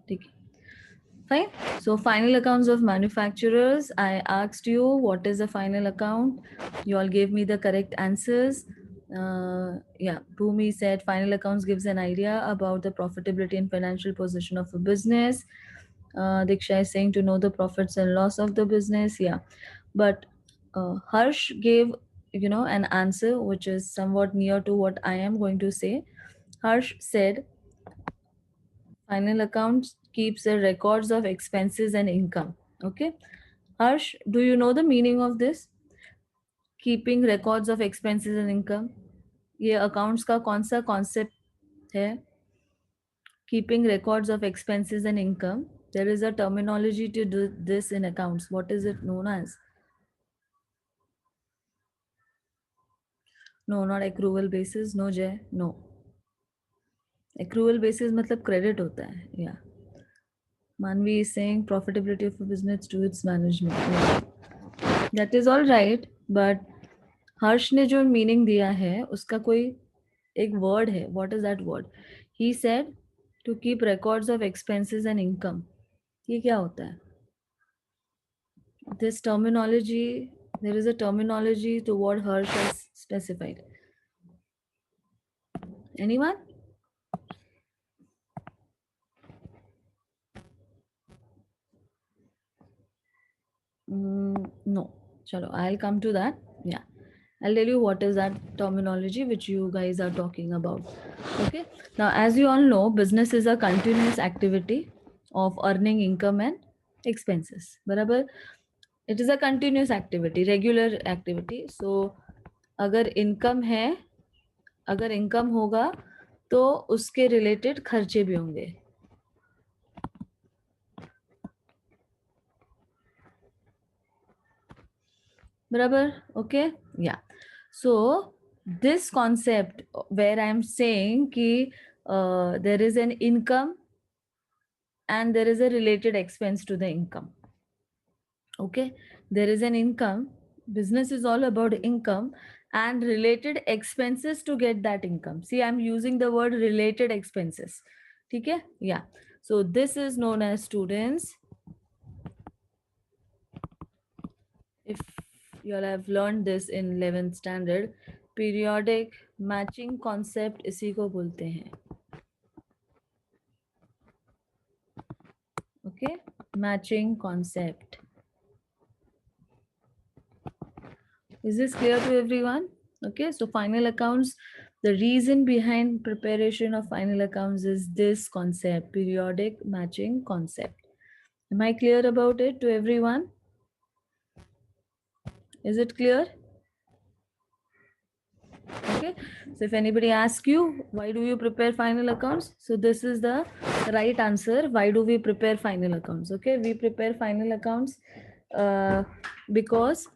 ठीक है, fine. So final accounts of manufacturers. I asked you what is a final account. You all gave me the correct answers. Yeah, Bhumi said final accounts gives an idea about the profitability and financial position of a business. Diksha is saying to know the profits and loss of the business. Yeah, but Harsh gave an answer which is somewhat near to what I am going to say. Harsh said final accounts keeps the records of expenses and income. Okay. Harsh, do you know the meaning of this? Keeping records of expenses and income. ये accounts का कौन सा concept है? Keeping records of expenses and income. There is a terminology to do this in accounts. What is it known as? No, not accrual basis. No, Jay. No. Accrual basis मतलब credit होता है. Yeah. Manvi is saying profitability of a business to its management. Yeah. That is all right, but हर्ष ने जो meaning दिया है उसका कोई एक वर्ड है. What is that word? He said to keep records of expenses and income. ये क्या होता है? This terminology, there is a terminology to what Harsh has specified. Anyone? No. Chalo, I'll come to that. Yeah. I'll tell you what is that terminology which you guys are talking about. Okay. Now, as you all know, business is a continuous activity of earning income and expenses. Barabar? It is a continuous activity, regular activity. So, अगर income है, अगर income होगा, तो उसके related खर्चे भी होंगे. Barabar? Okay. Yeah. So this concept where I'm saying कि there is an income and there is a related expense to the income. Okay. There is an income. Business is all about income and related expenses to get that income. See, I'm using the word related expenses. Okay. Yeah. So this is known as, students, if you all have learned this in 11th standard, periodic matching concept इसी को बोलते हैं. Okay, matching concept. Is this clear to everyone? Okay, so final accounts, the reason behind preparation of final accounts is this concept, periodic matching concept. Am I clear about it to everyone? Is it clear? Okay, so if anybody asks you why do you prepare final accounts, so this is the right answer. Why do we prepare final accounts? Okay, we prepare final accounts because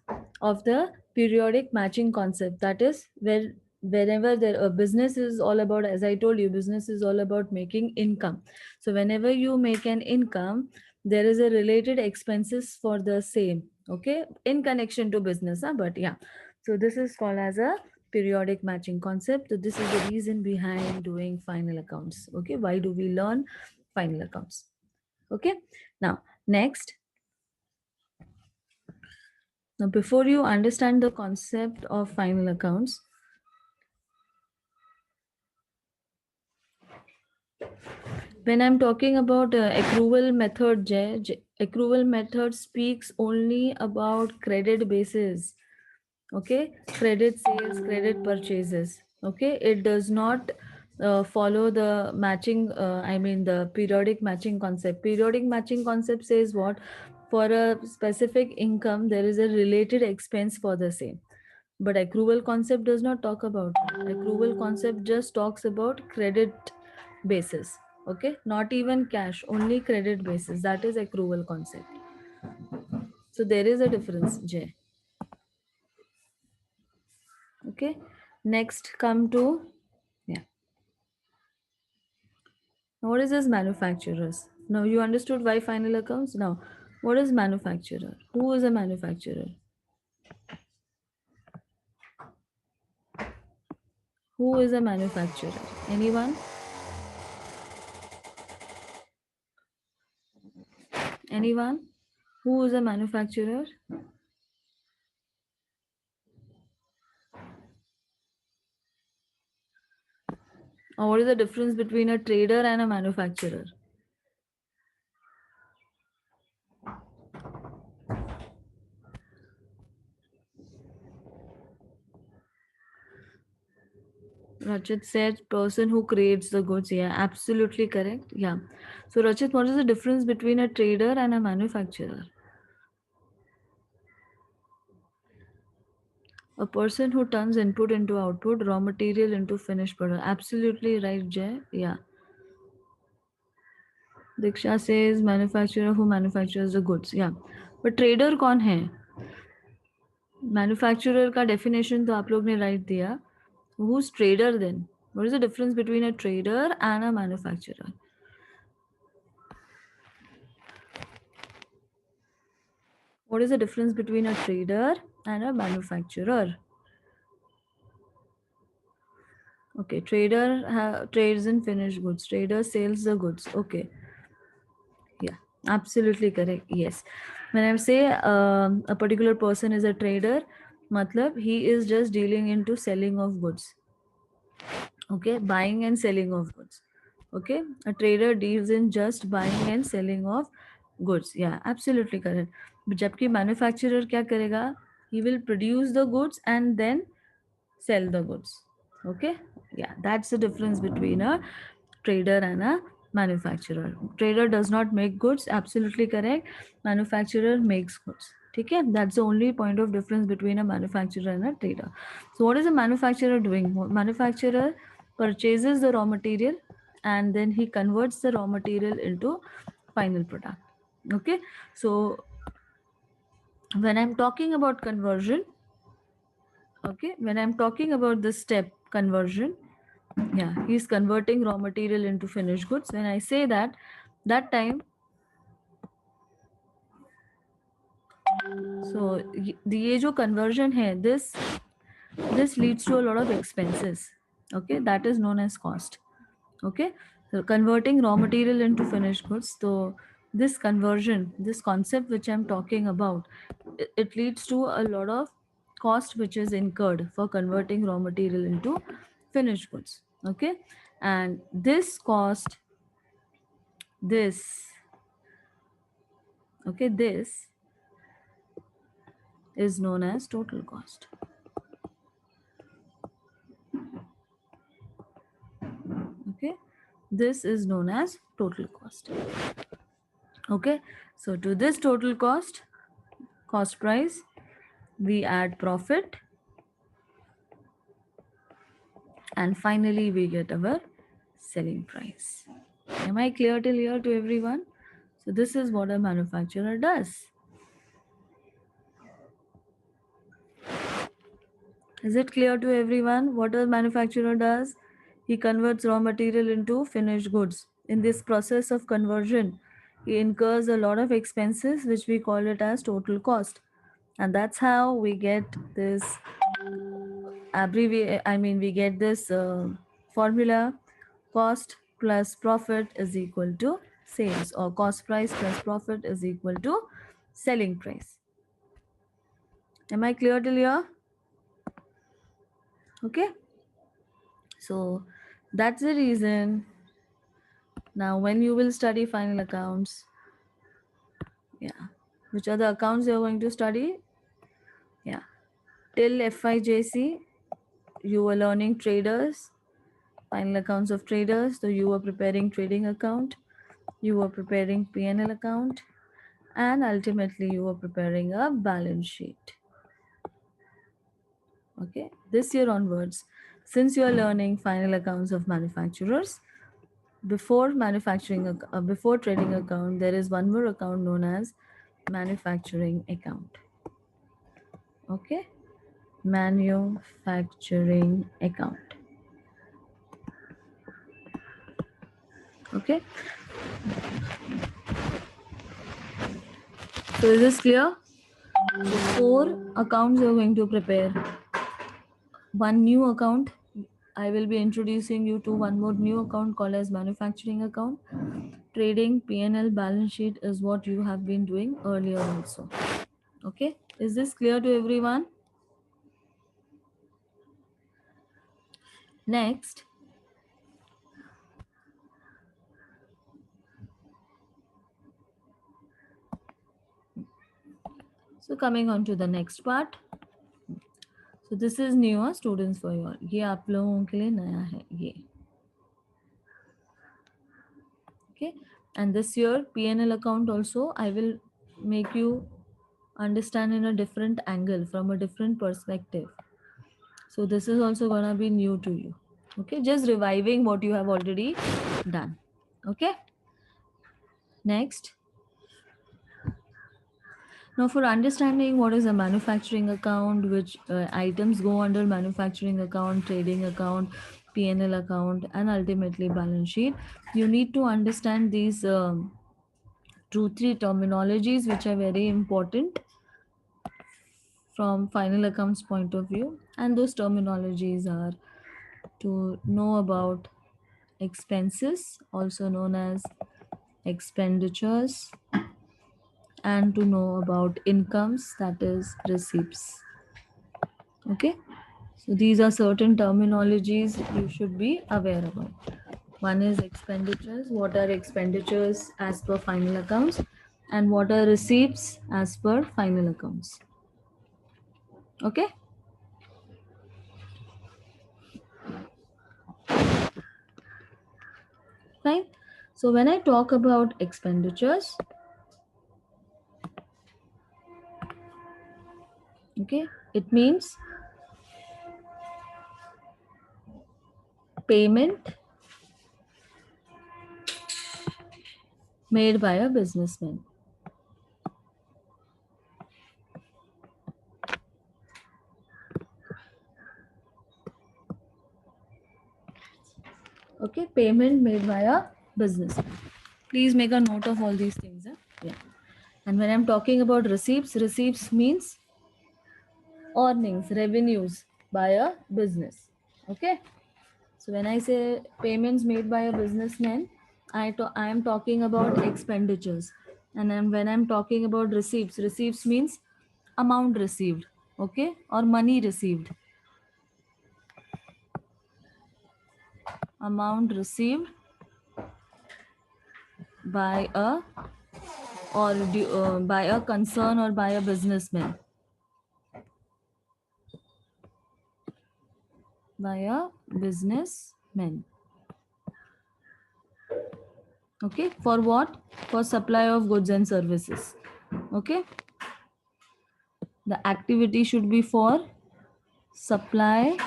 of the periodic matching concept. That is where whenever a business is all about, as I told you, business is all about making income. So whenever you make an income, there is a related expenses for the same. Okay, in connection to business, but yeah, so this is called as a periodic matching concept. So this is the reason behind doing final accounts. Okay, why do we learn final accounts? Okay, now next. Now, before you understand the concept of final accounts, when I'm talking about accrual method, accrual method speaks only about credit basis. Okay, credit sales, credit purchases. Okay, it does not follow the matching, I mean the periodic matching concept. Periodic matching concept says what? For a specific income, there is a related expense for the same. But accrual concept does not talk about it. Accrual concept just talks about credit basis. Okay, not even cash, only credit basis. That is accrual concept. So there is a difference, Jay. Okay, next come to, yeah, now what is this manufacturers? Now you understood why final accounts. Now what is manufacturer? Who is a manufacturer? Who is a manufacturer? Anyone? Anyone? Who is a manufacturer? Or what is the difference between a trader and a manufacturer? Rachit said person who creates the goods. Yeah, absolutely correct. Yeah. So Rachit, what is the difference between a trader and a manufacturer? A person who turns input into output, raw material into finished product. Absolutely right, Jay. Yeah. Diksha says manufacturer who manufactures the goods. Yeah. But trader कौन है? Manufacturer का definition तो आप लोग ने right दिया. Who's trader then? What is the difference between a trader and a manufacturer? What is the difference between a trader and a manufacturer? Okay, trader trades in finished goods. Trader sells the goods. Okay, yeah, absolutely correct. Yes, when I say a particular person is a trader, matlab he is just dealing into selling of goods. Okay, buying and selling of goods. Okay, a trader deals in just buying and selling of goods. Yeah, absolutely correct. But जबकि manufacturer क्या करेगा? He will produce the goods and then sell the goods. Okay, yeah, that's the difference between a trader and a manufacturer. Trader does not make goods, absolutely correct. Manufacturer makes goods. Okay, that's the only point of difference between a manufacturer and a trader. So what is a manufacturer doing? Manufacturer purchases the raw material and then he converts the raw material into final product. Okay, so when I'm talking about conversion, okay, when I'm talking about this step conversion, yeah, he's converting raw material into finished goods. When I say that, that time, so the ये जो conversion है, this leads to a lot of expenses. Okay, that is known as cost. Okay, so converting raw material into finished goods. So this conversion, this concept which I'm talking about, it leads to a lot of cost which is incurred for converting raw material into finished goods. Okay, and this cost, this, okay, this is known as total cost. Okay, this is known as total cost. Okay, so to this total cost, cost price, we add profit, and finally we get our selling price. Am I clear till here to everyone? So this is what a manufacturer does. Is it clear to everyone what a manufacturer does? He converts raw material into finished goods. In this process of conversion, he incurs a lot of expenses, which we call it as total cost. And that's how we get this we get this formula: cost plus profit is equal to sales, or cost price plus profit is equal to selling price. Am I clear till here? Okay, so that's the reason. Now when you will study final accounts, yeah, which are the accounts you're going to study? Yeah, till FIJC you were learning traders, final accounts of traders. So you were preparing trading account, you were preparing P&L account, and ultimately you were preparing a balance sheet. Okay, this year onwards, since you are learning final accounts of manufacturers, before before trading account, there is one more account known as manufacturing account. Okay, manufacturing account. Okay, so is this clear? So 4 accounts you're going to prepare. One new account. I will be introducing you to one more new account called as manufacturing account. trading P&L balance sheet is what you have been doing earlier also. Okay, is this clear to everyone? Next, so coming on to the next part. So this is new students for you all. ये आप लोगों के लिए नया है ये. Okay, and this year P&L account also I will make you understand in a different angle, from a different perspective. So this is also gonna be new to you. Okay, just reviving what you have already done. Okay, next. Now, for understanding what is a manufacturing account, which items go under manufacturing account, trading account, P&L account, and ultimately balance sheet, you need to understand these three terminologies which are very important from final accounts point of view. And those terminologies are to know about expenses, also known as expenditures, and to know about incomes, that is receipts. Okay, so these are certain terminologies you should be aware about. One is expenditures. What are expenditures as per final accounts, and what are receipts as per final accounts? Okay, fine. So when I talk about expenditures, okay, it means payment made by a businessman. Okay, payment made by a businessman. Please make a note of all these things. Yeah. And when I'm talking about receipts, receipts means earnings, revenues by a business. Okay. So when I say payments made by a businessman, I am talking about expenditures. And then when I'm talking about receipts, receipts means amount received. Okay. Or money received. Amount received by a by a concern or by a businessman. By a businessman. Okay, for what? For supply of goods and services. Okay, the activity should be for supply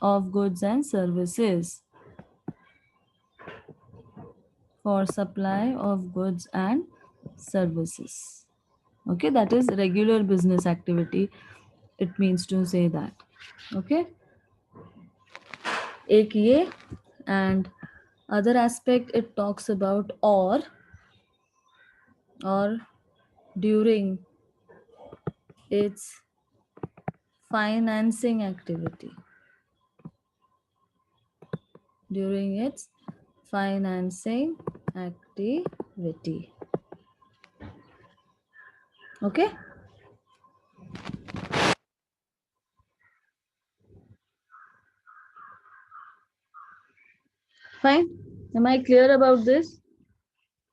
of goods and services. For supply of goods and services. Okay, that is regular business activity. It means to say that. Okay, एक ये, and other aspect it talks about or during its financing activity. During its financing activity. Okay. Fine. Am I clear about this?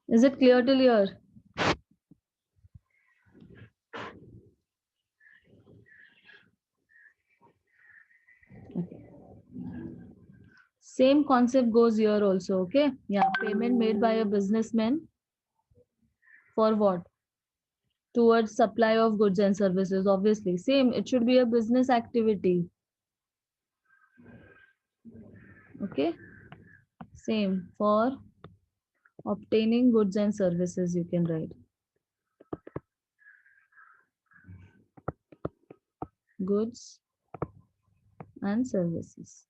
Is it clear till here? Okay. Same concept goes here also. Okay. Yeah. Payment made by a businessman for what? Towards supply of goods and services. Obviously. Same. It should be a business activity. Okay. Same. For obtaining goods and services, you can write. Goods and services.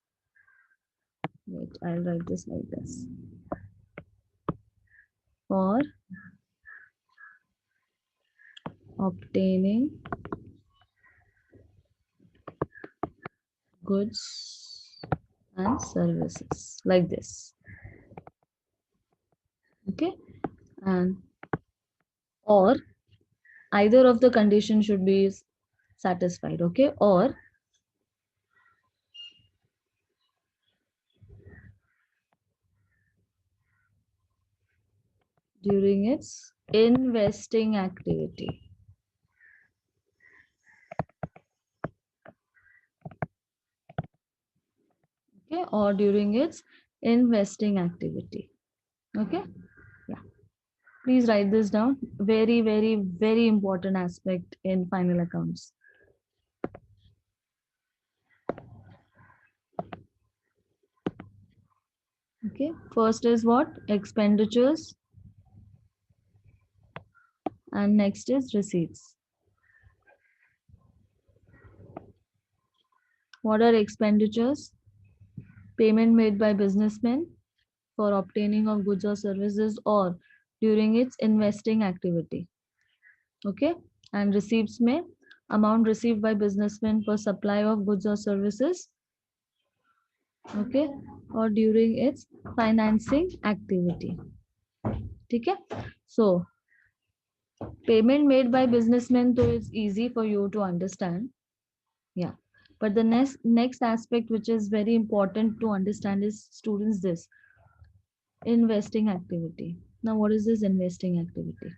Wait, I'll write this like this. For obtaining goods and services, like this. Okay, and or either of the condition should be satisfied. Okay, or during its investing activity. Okay, or during its investing activity. Okay, yeah. Please write this down. Very, very, very important aspect in final accounts. Okay, first is what? Expenditures, and next is receipts. What are expenditures? Payment made by businessmen for obtaining of goods or services or during its investing activity. Okay, and receipts may amount received by businessmen for supply of goods or services. Okay, or during its financing activity. Okay, so payment made by businessmen, though it's easy for you to understand. Yeah, but the next aspect which is very important to understand is, students, this investing activity. Now what is this investing activity?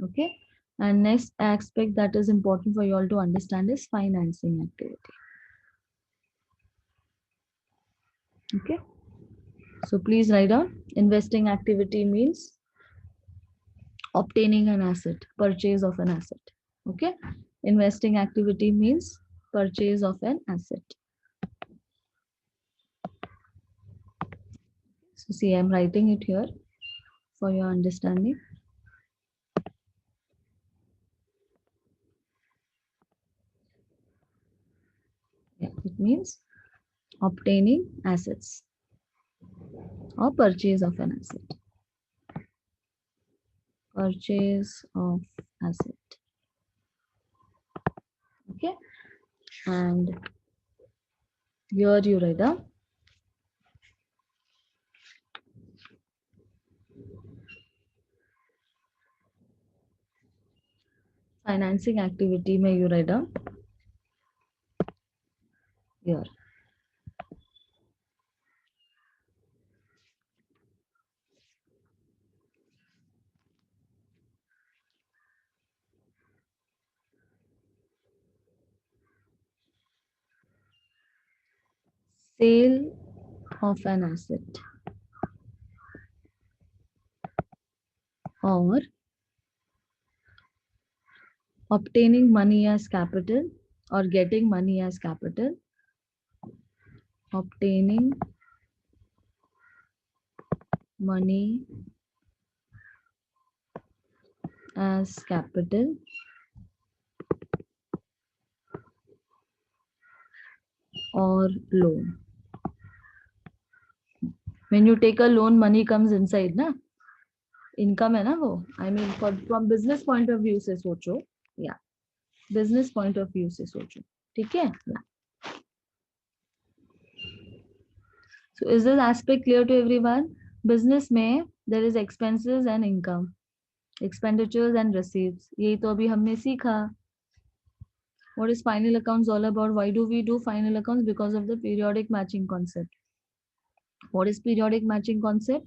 Okay, and next aspect that is important for you all to understand is financing activity. Okay, so please write down. Investing activity means obtaining an asset, purchase of an asset. Okay, investing activity means purchase of an asset. So see, I'm writing it here for your understanding. Yeah, it means obtaining assets or purchase of an asset. Purchase of asset. Okay, and here you write down financing activity. May you write down here. Sale of an asset or obtaining money as capital or getting money as capital. Obtaining money as capital or loan. When you take a loan, money comes inside, na? Income है ना वो. I mean, from business point of view से सोचो. Yeah, business point of view से सोचो. ठीक है? Yeah. So is this aspect clear to everyone? Business में there is expenses and income, expenditures and receipts. यही तो अभी हमने सीखा. What is final accounts all about? Why do we do final accounts? Because of the periodic matching concept. What is periodic matching concept?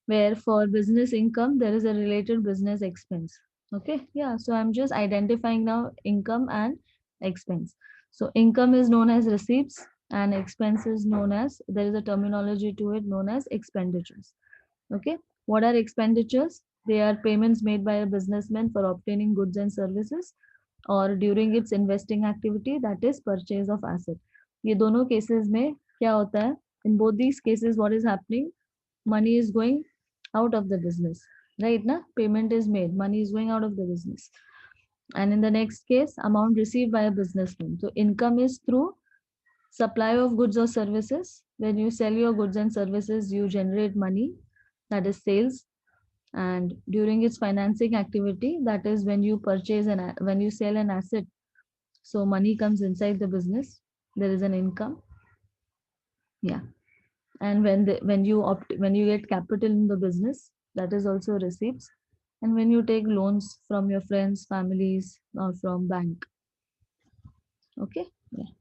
Where for business income, there is a related business expense. Okay, yeah, so I'm just identifying now income and expense. So income is known as receipts and expense is known as, there is a terminology to it known as expenditures. Okay, what are expenditures? They are payments made by a businessman for obtaining goods and services or during its investing activity, that is purchase of asset. ये दोनों cases में क्या होता है? In both these cases, what is happening? Money is going out of the business, right? Na? Payment is made, money is going out of the business. And in the next case, amount received by a businessman. So income is through supply of goods or services. When you sell your goods and services, you generate money, that is sales. And during its financing activity, that is when you purchase and when you sell an asset, so money comes inside the business, there is an income. Yeah, and when you get capital in the business, that is also receipts. And when you take loans from your friends, families, or from bank. Okay. Yeah.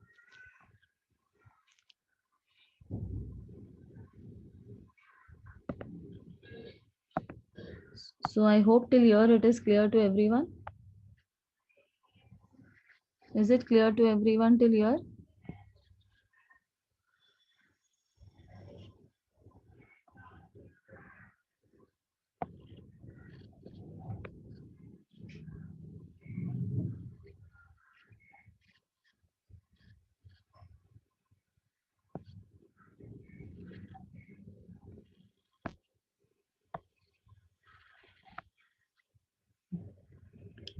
So I hope till here it is clear to everyone. Is it clear to everyone till here?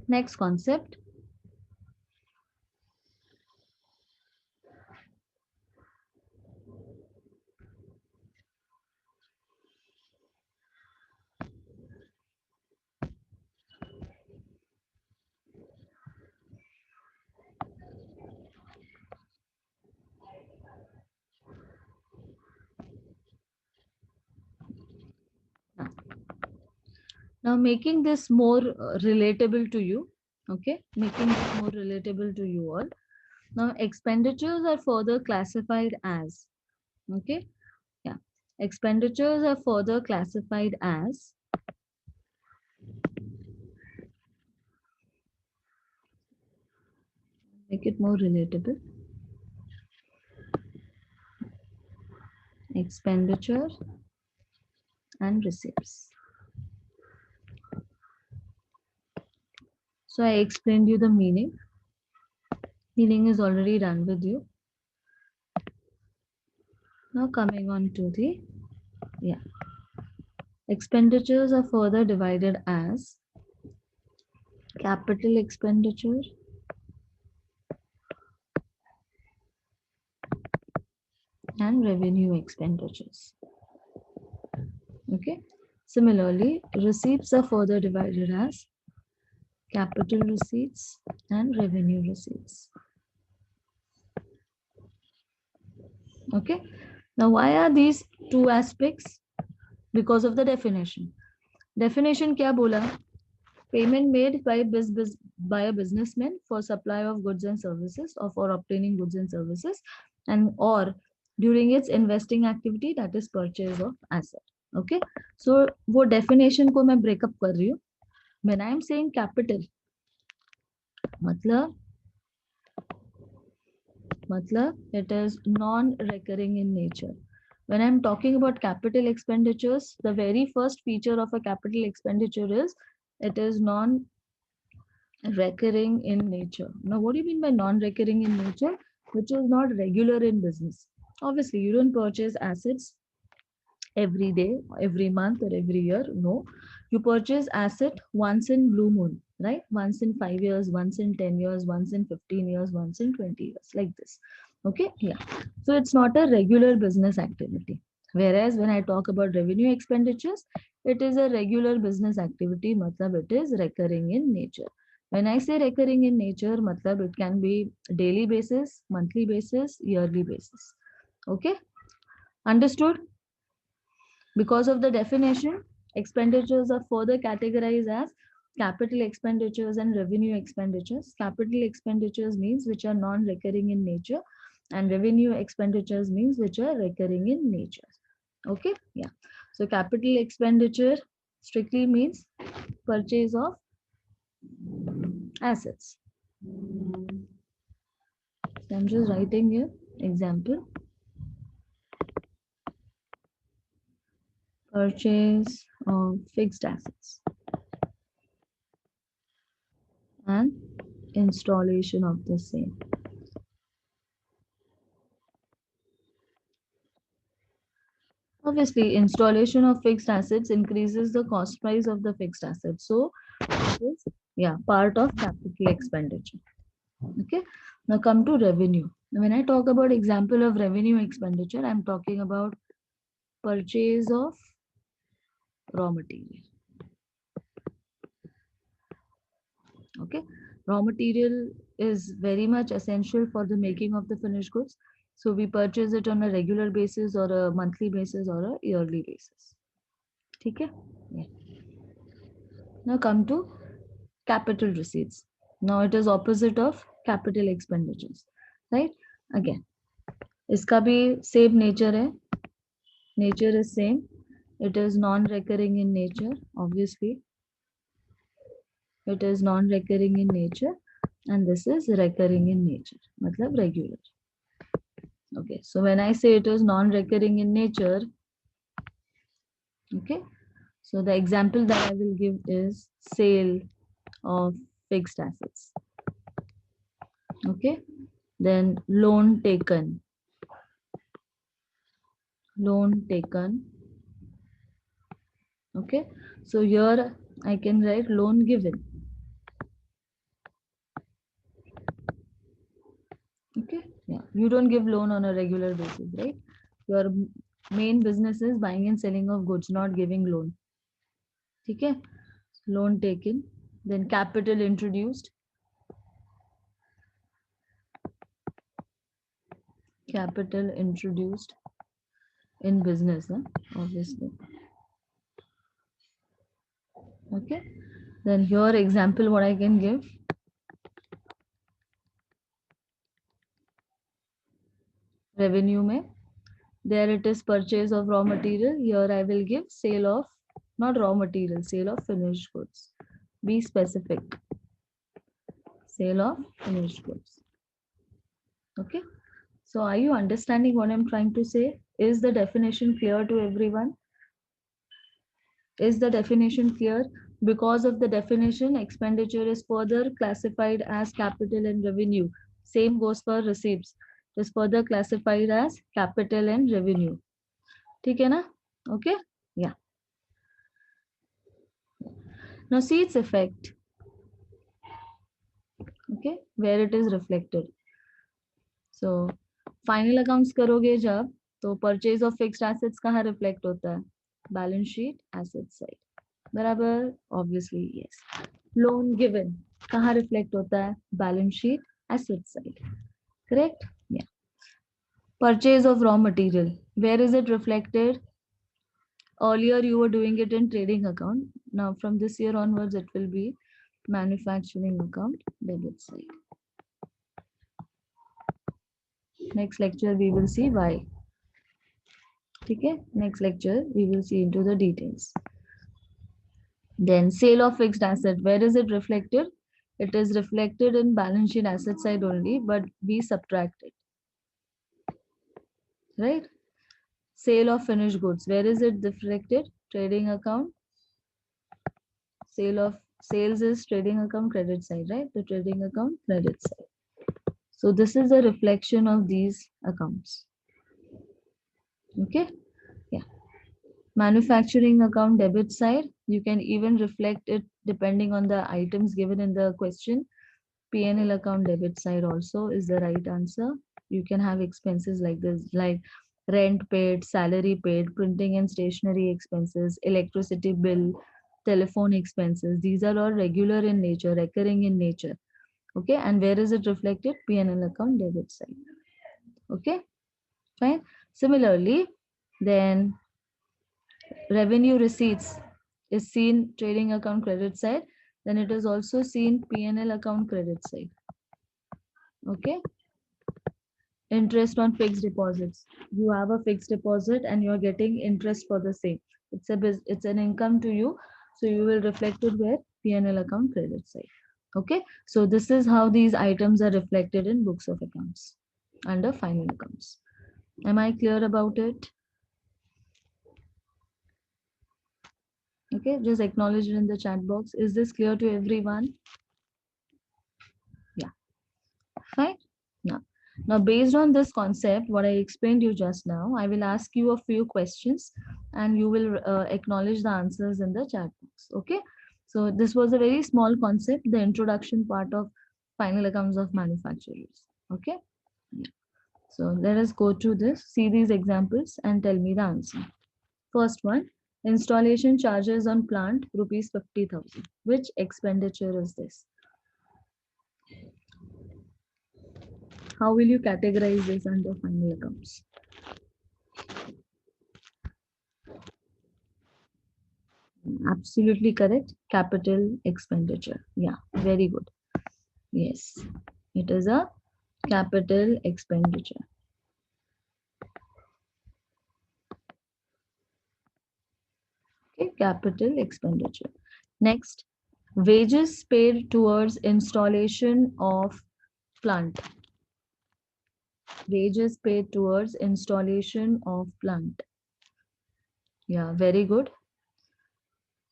Next concept. Now making this more relatable to you. Okay. Making this more relatable to you all. Now expenditures are further classified as. Okay. Yeah. Expenditures are further classified as make it more relatable. Expenditure and receipts. So I explained you the meaning. Meaning is already done with you. Now coming on to the expenditures are further divided as capital expenditure and revenue expenditures. Okay. Similarly, receipts are further divided as capital receipts and revenue receipts. Okay. Now, why are these two aspects? Because of the definition. Definition क्या बोला? Payment made by a businessman for supply of goods and services or for obtaining goods and services, and or during its investing activity, that is purchase of asset. Okay. So वो definition को मैं break up कर रही हूँ. When I am saying capital, मतलब it is non-recurring in nature. When I'm talking about capital expenditures, the very first feature of a capital expenditure is it is non-recurring in nature. Now, what do you mean by non-recurring in nature? Which is not regular in business. Obviously, you don't purchase assets every day, every month, or every year. No, you purchase asset once in blue moon, right? Once in 5 years, once in 10 years, once in 15 years, once in 20 years, like this. Okay. Yeah. So it's not a regular business activity. Whereas when I talk about revenue expenditures, it is a regular business activity. Matlab it is recurring in nature. When I say recurring in nature, matlab it can be daily basis, monthly basis, yearly basis. Okay. Understood? Because of the definition, expenditures are further categorized as capital expenditures and revenue expenditures. Capital expenditures means which are non-recurring in nature, and revenue expenditures means which are recurring in nature. Okay, yeah. So capital expenditure strictly means purchase of assets. So I'm just writing here example. Purchase of fixed assets and installation of the same. Obviously, installation of fixed assets increases the cost price of the fixed assets. So, it is, yeah, part of capital expenditure. Okay. Now come to revenue. When I talk about example of revenue expenditure, I'm talking about purchase of raw material. Okay. Raw material is very much essential for the making of the finished goods. So we purchase it on a regular basis or a monthly basis or a yearly basis. ठीक है. Now come to capital receipts. Now it is opposite of capital expenditures, right? Again, इसका भी same nature है. Nature is same. It is non-recurring in nature, obviously. It is non-recurring in nature, and this is recurring in nature, matlab regular. Okay, so when I say it is non-recurring in nature, okay, so the example that I will give is sale of fixed assets. Okay, then loan taken. Loan taken. Okay, so here I can write loan given. Okay, yeah, you don't give loan on a regular basis, right? Your main business is buying and selling of goods, not giving loan. Okay, loan taken, then capital introduced. Capital introduced in business, obviously. Okay, then here example what I can give. Revenue mein, there it is purchase of raw material. Here I will give sale of, not raw material, sale of finished goods. Be specific. Sale of finished goods. Okay, so are you understanding what I'm trying to say? Is the definition clear to everyone? Is the definition clear? Because of the definition, expenditure is further classified as capital and revenue. Same goes for receipts. It is further classified as capital and revenue. ठीक है ना? Okay? Yeah. Now see its effect. Okay? Where it is reflected. So final accounts करोगे जब, तो purchase of fixed assets कहाँ reflect होता है? Balance sheet, asset side. बराबर? Obviously yes. Loan given कहाँ reflect होता है? Balance sheet, asset side. Correct? Yeah. Purchase of raw material. Where is it reflected? Earlier you were doing it in trading account. Now from this year onwards it will be manufacturing account, debit side. Next lecture we will see why. Okay? Next lecture we will see into the details. Then sale of fixed asset. Where is it reflected? It is reflected in balance sheet asset side only, but we subtract it. Right? Sale of finished goods. Where is it reflected? Trading account. Sales is trading account credit side, right? The trading account credit side. So this is a reflection of these accounts. Okay? Yeah. Manufacturing account debit side. You can even reflect it depending on the items given in the question. P&L account debit side also is the right answer. You can have expenses like this, like rent paid, salary paid, printing and stationery expenses, electricity bill, telephone expenses. These are all regular in nature, recurring in nature. Okay, and where is it reflected? P&L account debit side. Okay, fine. Similarly, then revenue receipts is seen trading account credit side. Then it is also seen P&L account credit side. Okay. Interest on fixed deposits. You have a fixed deposit and you're getting interest for the same. It's an income to you. So you will reflect it where? P&L account credit side. Okay. So this is how these items are reflected in books of accounts under final accounts. Am I clear about it? Okay. Just acknowledge it in the chat box. Is this clear to everyone? Yeah. Fine. Now, based on this concept, what I explained you just now, I will ask you a few questions and you will acknowledge the answers in the chat box. Okay. So this was a very small concept, the introduction part of final accounts of manufacturers. Okay. Yeah. So let us go to this, see these examples and tell me the answer. First one, installation charges on plant rupees 50,000. Which expenditure is this? How will you categorize this under final accounts? Absolutely correct. Capital expenditure. Yeah, very good. Yes, it is a capital expenditure. Okay, capital expenditure. Next, wages paid towards installation of plant. Wages paid towards installation of plant. Yeah, very good.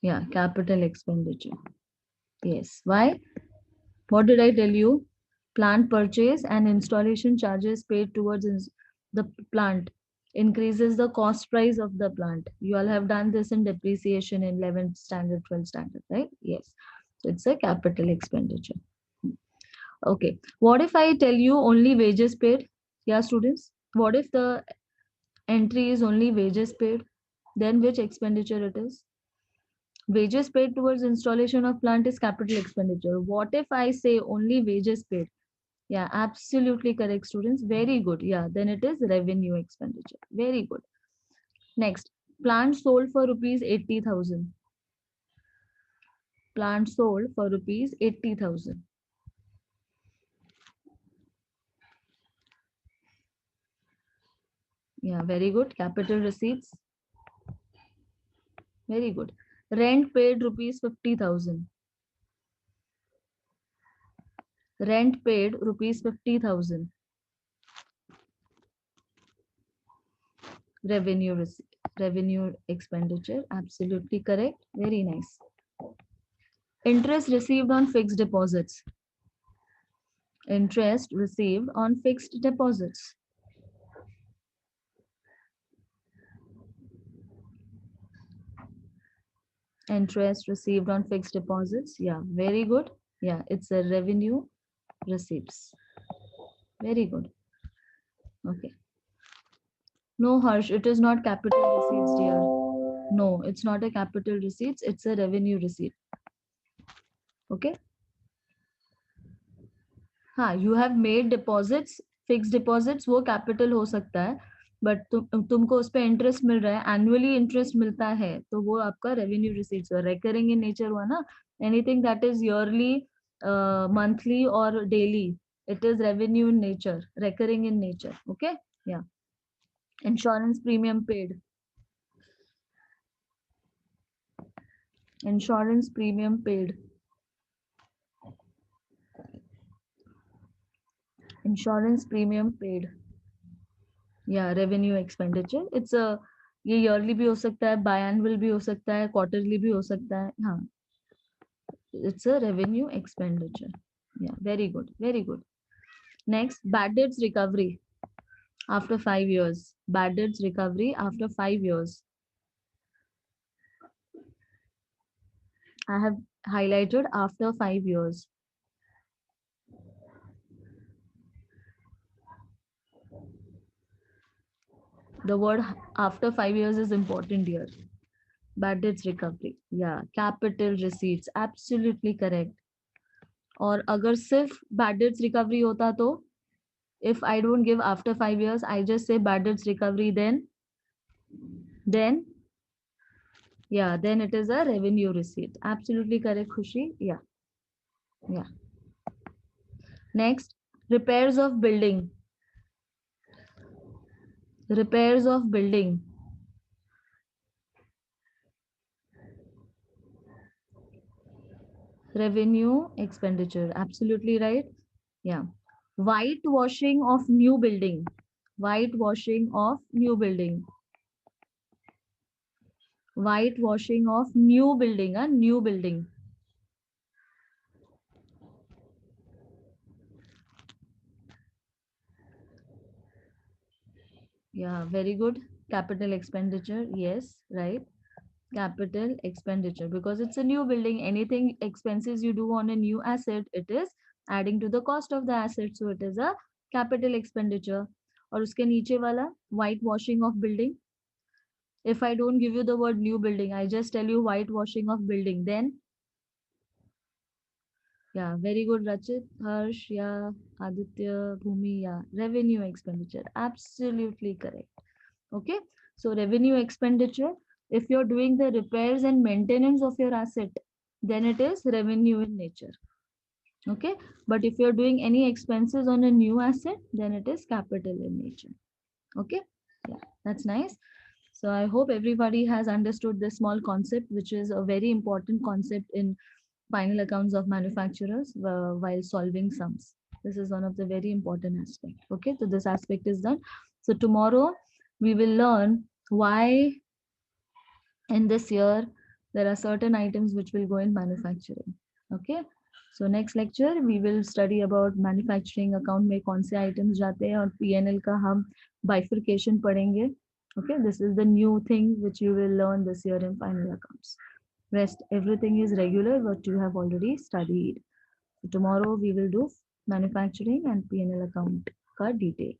Yeah, capital expenditure. Yes. Why? What did I tell you? Plant purchase and installation charges paid towards the plant increases the cost price of the plant. You all have done this in depreciation in 11th standard, 12th standard, right? Yes. So it's a capital expenditure. Okay. What if I tell you only wages paid? Yeah, students. What if the entry is only wages paid? Then which expenditure it is? Wages paid towards installation of plant is capital expenditure. What if I say only wages paid? Yeah, absolutely correct, students. Very good. Yeah, then it is revenue expenditure. Very good. Next, plant sold for rupees 80,000. Plant sold for rupees 80,000. Yeah, very good. Capital receipts. Very good. Rent paid rupees 50,000. Rent paid rupees 50,000. Revenue receipt. Revenue expenditure. Absolutely correct. Very nice. Interest received on fixed deposits. Interest received on fixed deposits. Interest received on fixed deposits. Yeah, very good. Yeah, it's a revenue receipts. Very good. Okay. No, Harsh, it is not capital receipts, dear. No, it's not a capital receipts. It's a revenue receipt. Okay. हाँ, you have made deposits, fixed deposits वो capital हो सकता है, but तुमको उस पे interest मिल रहा है, annually interest मिलता है, तो वो आपका revenue receipts हुआ, recurring in nature हुआ ना, anything that is yearly, monthly or daily, it is revenue in nature, recurring in nature. Okay. Yeah. Insurance premium paid. Insurance premium paid. Insurance premium paid. या revenue expenditure it's a ये yearly भी हो सकता है, बायएनुअल भी हो सकता है, क्वार्टरली भी हो सकता है. हाँ, इट्स अ रेवेन्यू एक्सपेंडिचर. या very good, very good. Next, bad debts recovery after 5 years. Bad debts recovery after 5 years. I have highlighted after 5 years. The word after 5 years is important here. Bad debts recovery. Yeah, capital receipts. Absolutely correct. और अगर सिर्फ bad debts recovery होता तो if I don't give after 5 years, I just say bad debts recovery, then yeah, then it is a revenue receipt. Absolutely correct, Khushi. Yeah, yeah. Next, repairs of building. Repairs of building. Revenue expenditure. Absolutely right. Yeah. Whitewashing of new building. Whitewashing of new building. Whitewashing of new building. A new building. Yeah, very good. Capital expenditure. Yes, right. Capital expenditure because it's a new building. Anything expenses you do on a new asset, it is adding to the cost of the asset. So it is a capital expenditure. और उसके नीचे वाला whitewashing of building. If I don't give you the word new building, I just tell you whitewashing of building, then yeah, very good, Rachit, Harsh, yeah, Aditya, Bhumi, yeah, revenue expenditure. Absolutely correct. Okay, so revenue expenditure. If you're doing the repairs and maintenance of your asset, then it is revenue in nature. Okay. But if you're doing any expenses on a new asset, then it is capital in nature. Okay. Yeah, that's nice. So I hope everybody has understood this small concept, which is a very important concept in final accounts of manufacturers while solving sums. This is one of the very important aspect. Okay, so this aspect is done. So tomorrow we will learn why in this year there are certain items which will go in manufacturing. Okay, so next lecture we will study about manufacturing account में कौन से items जाते हैं और P&L का हम bifurcation पढ़ेंगे. Okay, this is the new thing which you will learn this year in final accounts. Rest everything is regular what you have already studied. So tomorrow we will do manufacturing and P&L account का detail.